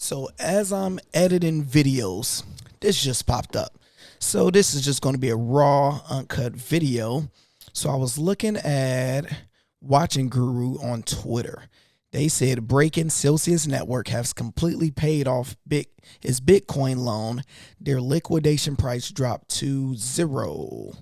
So as I'm editing videos, this just popped up. So this is just going to be a raw, uncut video. So I was looking at Watching Guru on Twitter. They said breaking Celsius Network has completely paid off his Bitcoin loan. Their liquidation price dropped to zero.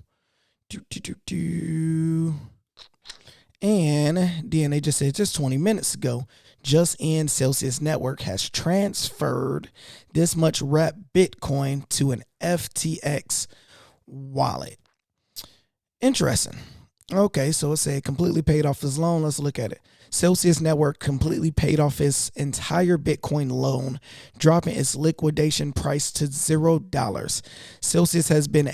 And then they just said just 20 minutes ago, just in Celsius Network has transferred this much wrapped Bitcoin to an FTX wallet. Interesting. Okay, so it said completely paid off his loan. Let's look at it. Celsius Network completely paid off its entire Bitcoin loan, dropping its liquidation price to $0. Celsius has been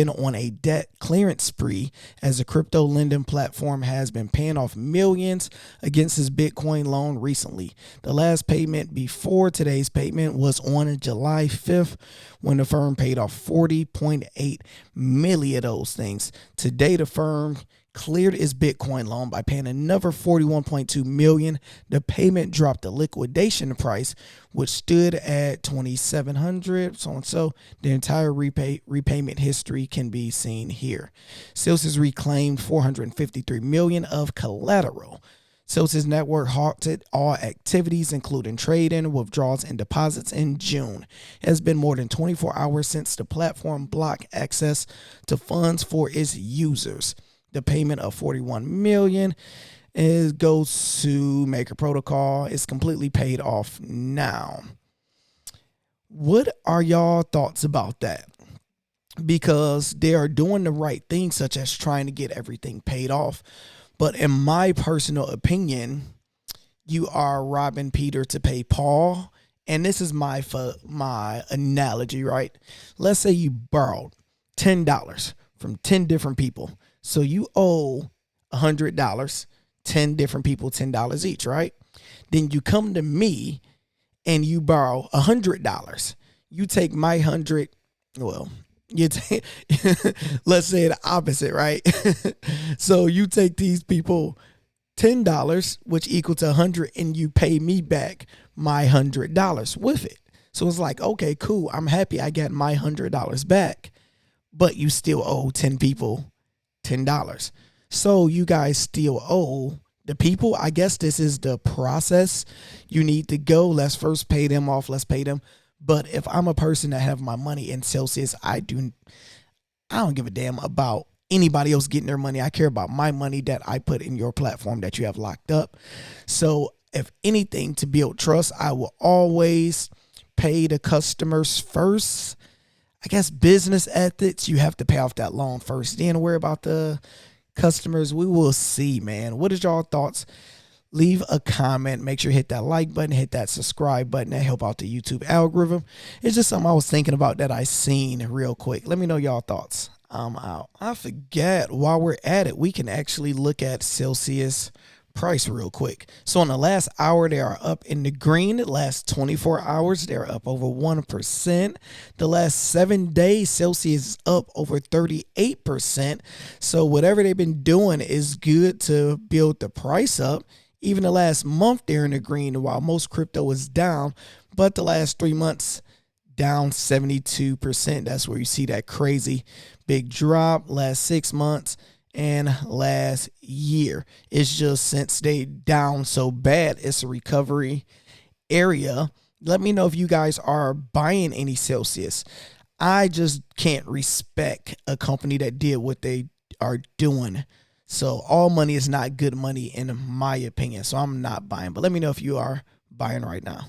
on a debt clearance spree as the crypto lending platform has been paying off millions against his Bitcoin loan recently. The last payment before today's payment was on July 5th when the firm paid off 40.8 million of those things. Today, the firm cleared its Bitcoin loan by paying another 41.2 million. The payment dropped the liquidation price, which stood at 2,700, so and so. The entire repayment history can be seen here. Celsius reclaimed 453 million of collateral. Celsius Network halted all activities, including trading, withdrawals, and deposits in June. It has been more than 24 hours since the platform blocked access to funds for its users. The payment of 41 million goes to Maker Protocol. It's completely paid off now. What are y'all thoughts about that? Because they are doing the right thing, such as trying to get everything paid off. But in my personal opinion, you are robbing Peter to pay Paul. And this is my analogy, right? Let's say you borrowed $10 from 10 different people. So you owe $100, 10 different people, $10 each, right? Then you come to me and you borrow $100. You take my 100, you take, let's say the opposite, right? So you take these people $10, which equal to 100, and you pay me back my $100 with it. So it's like, okay, cool. I'm happy I got my $100 back, but you still owe 10 people $10. So you guys still owe the people. I guess this is the process you need to go. Let's first pay them off. Let's pay them. But if I'm a person that have my money in Celsius, I don't give a damn about anybody else getting their money. I care about my money that I put in your platform that you have locked up. So if anything, to build trust, I will always pay the customers first. I guess business ethics, you have to pay off that loan first, then worry about the customers. We will see, man. What is y'all thoughts? Leave a comment. Make sure you hit that like button, hit that subscribe button. That help out the YouTube algorithm. It's just something I was thinking about that I seen real quick. Let me know y'all thoughts. I'm out. I forget, while we're at it, we can actually look at Celsius price real quick. So in the last hour, they are up in the green. The last 24 hours, they're up over 1%. The last 7 days, Celsius is up over 38%. So whatever they've been doing is good to build the price up. Even the last month, they're in the green, while most crypto is down. But the last 3 months, down 72%. That's where you see that crazy big drop. Last 6 months and last year. It's just since they down so bad, it's a recovery area. Let me know if you guys are buying any Celsius. I just can't respect a company that did what they are doing. So all money is not good money in my opinion. So I'm not buying. But let me know if you are buying right now.